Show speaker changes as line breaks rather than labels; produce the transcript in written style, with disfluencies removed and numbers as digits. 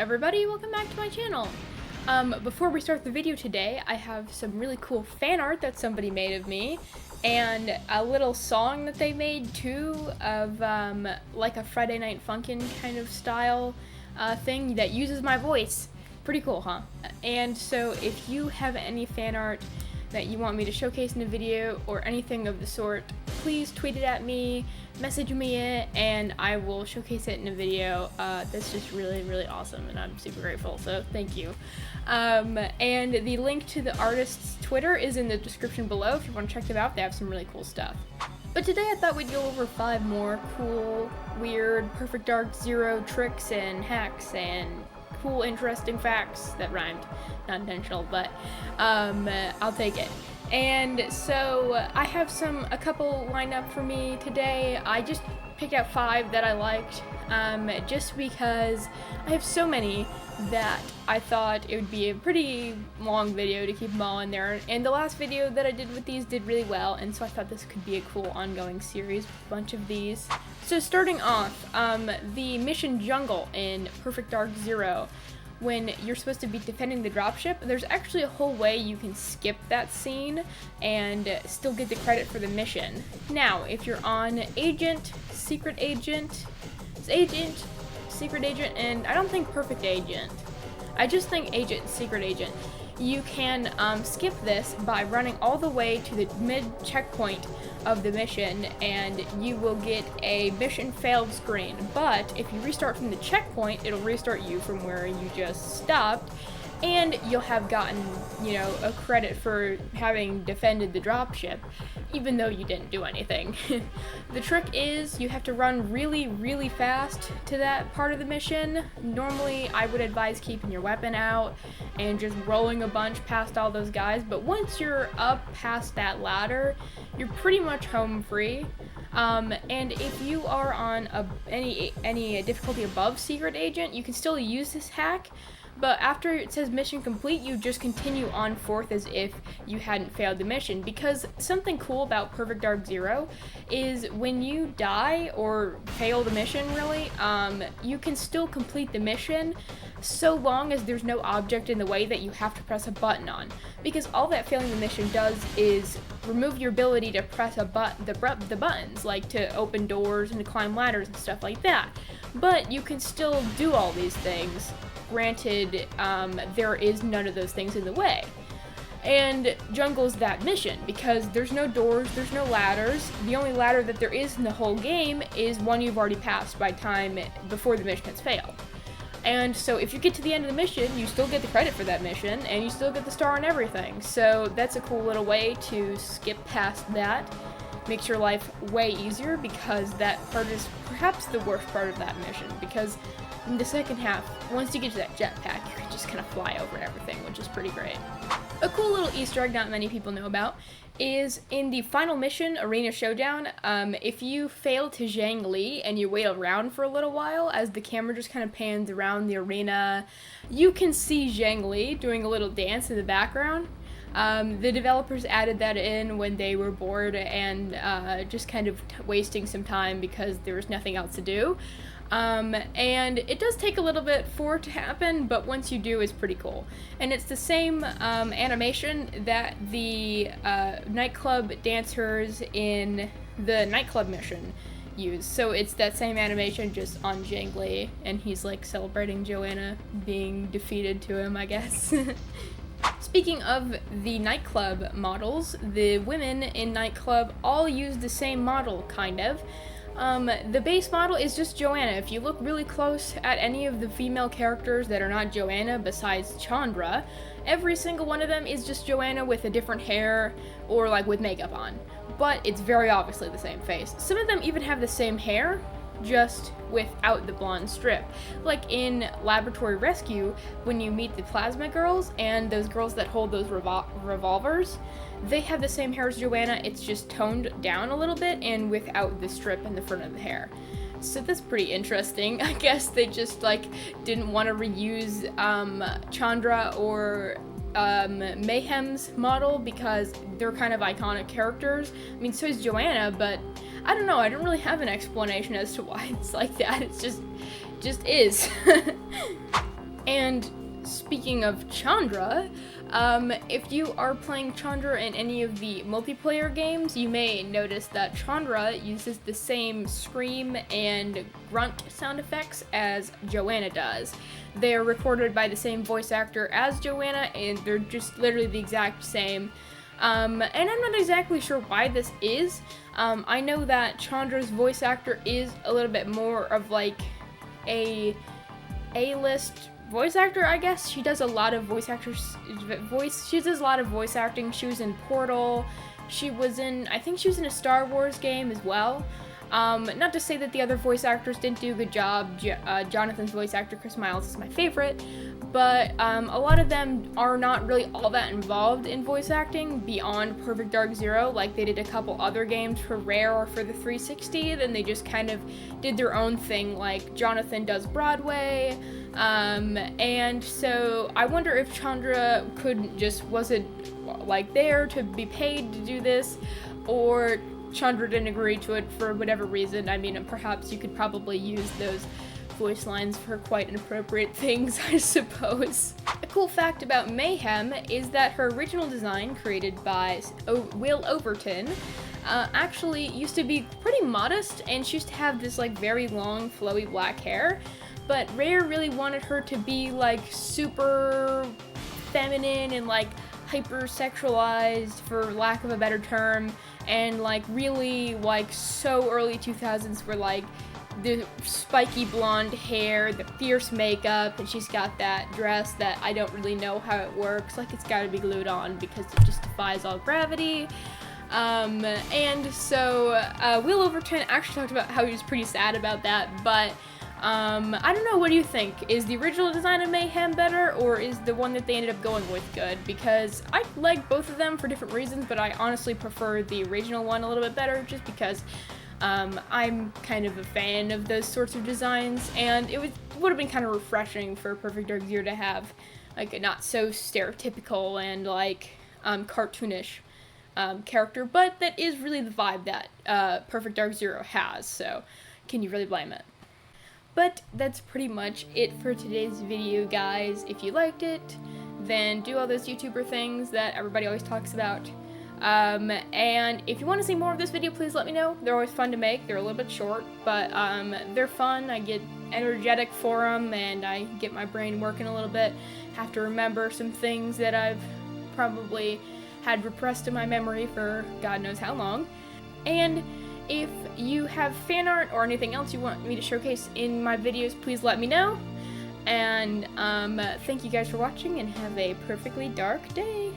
everybody, welcome back to my channel. Before we start the video today, I have some really cool fan art that somebody made of me, and a little song that they made too, of like a Friday Night Funkin' kind of style thing that uses my voice. Pretty cool, huh? And so if you have any fan art that you want me to showcase in a video or anything of the sort, please tweet it at me, message me it, and I will showcase it in a video. That's just really awesome, and I'm super grateful, so thank you. And the link to the artist's Twitter is in the description below if you want to check them out. They have some really cool stuff. But today I thought we'd go over 5 more cool, weird, Perfect Dark Zero tricks and hacks and cool, interesting facts that rhymed. Not intentional, but I'll take it. And so I have a couple lined up for me today. I just picked out 5 that I liked, just because I have so many that I thought it would be a pretty long video to keep them all in there. And the last video that I did with these did really well, and so I thought this could be a cool ongoing series with a bunch of these. So starting off, the mission Jungle in Perfect Dark Zero. When you're supposed to be defending the dropship, there's actually a whole way you can skip that scene and still get the credit for the mission. Now, if you're on Agent, Secret Agent, and I don't think Perfect Agent. I just think Agent, Secret Agent. You can skip this by running all the way to the mid-checkpoint of the mission, and you will get a mission failed screen. But if you restart from the checkpoint, it'll restart you from where you just stopped, and you'll have gotten, you know, a credit for having defended the dropship, even though you didn't do anything. The trick is you have to run really fast to that part of the mission. Normally, I would advise keeping your weapon out and just rolling a bunch past all those guys, but once you're up past that ladder, you're pretty much home free. And if you are on any difficulty above Secret Agent, you can still use this hack. But after it says mission complete, you just continue on forth as if you hadn't failed the mission. Because something cool about Perfect Dark Zero is when you die or fail the mission, really, you can still complete the mission so long as there's no object in the way that you have to press a button on. Because all that failing the mission does is remove your ability to press the buttons, like to open doors and to climb ladders and stuff like that. But you can still do all these things. Granted, there is none of those things in the way. And Jungle's that mission, because there's no doors, there's no ladders. The only ladder that there is in the whole game is one you've already passed by time before the mission has failed. And so if you get to the end of the mission, you still get the credit for that mission, and you still get the star and everything. So that's a cool little way to skip past that. Makes your life way easier, because that part is perhaps the worst part of that mission, because in the second half, once you get to that jetpack, you can just kind of fly over everything, which is pretty great. A cool little Easter egg not many people know about is in the final mission, Arena Showdown, if you fail to Zhang Li and you wait around for a little while as the camera just kind of pans around the arena, you can see Zhang Li doing a little dance in the background. The developers added that in when they were bored and just kind of wasting some time because there was nothing else to do. And it does take a little bit for it to happen, but once you do, it's pretty cool. And it's the same animation that the nightclub dancers in the nightclub mission use. So it's that same animation, just on Zhang Li, and he's like celebrating Joanna being defeated to him, I guess. Speaking of the nightclub models, the women in nightclub all use the same model, kind of. The base model is just Joanna. If you look really close at any of the female characters that are not Joanna besides Chandra, every single one of them is just Joanna with a different hair or like with makeup on. But it's very obviously the same face. Some of them even have the same hair, just without the blonde strip. Like in Laboratory Rescue, when you meet the Plasma Girls and those girls that hold those revolvers, they have the same hair as Joanna, it's just toned down a little bit and without the strip in the front of the hair. So that's pretty interesting. I guess they just like didn't want to reuse Chandra or Mayhem's model because they're kind of iconic characters. I mean, so is Joanna, but I don't know, I don't really have an explanation as to why it's like that. It's just is. And speaking of Chandra, if you are playing Chandra in any of the multiplayer games, you may notice that Chandra uses the same scream and grunt sound effects as Joanna does. They are recorded by the same voice actor as Joanna, and they're just literally the exact same. And I'm not exactly sure why this is. I know that Chandra's voice actor is a little bit more of like a A-list voice actor, I guess. She does a lot of she does a lot of voice acting. She was in Portal. I think she was in a Star Wars game as well. Not to say that the other voice actors didn't do a good job. Jonathan's voice actor, Chris Miles, is my favorite, but a lot of them are not really all that involved in voice acting beyond Perfect Dark Zero. Like, they did a couple other games for Rare or for the 360, then they just kind of did their own thing, like Jonathan does Broadway. And so I wonder if Chandra wasn't like there to be paid to do this, or Chandra didn't agree to it for whatever reason. I mean, perhaps you could probably use those voice lines for quite inappropriate things, I suppose. A cool fact about Mayhem is that her original design, created by Will Overton, actually used to be pretty modest, and she used to have this like very long flowy black hair, but Rare really wanted her to be like super feminine and like hyper-sexualized, for lack of a better term, and like really like so early 2000s, where like the spiky blonde hair, the fierce makeup, and she's got that dress that I don't really know how it works, like it's gotta be glued on because it just defies all gravity. And so Will Overton actually talked about how he was pretty sad about that, but I don't know, what do you think? Is the original design of Mayhem better, or is the one that they ended up going with good? Because I like both of them for different reasons, but I honestly prefer the original one a little bit better, just because I'm kind of a fan of those sorts of designs, and it would have been kind of refreshing for Perfect Dark Zero to have like a not so stereotypical and like cartoonish character, but that is really the vibe that Perfect Dark Zero has, so can you really blame it? But that's pretty much it for today's video, guys. If you liked it, then do all those YouTuber things that everybody always talks about. And if you want to see more of this video, please let me know. They're always fun to make. They're a little bit short, but they're fun. I get energetic for them, and I get my brain working a little bit. Have to remember some things that I've probably had repressed in my memory for God knows how long. And if you have fan art or anything else you want me to showcase in my videos, please let me know. And thank you guys for watching, and have a perfectly dark day.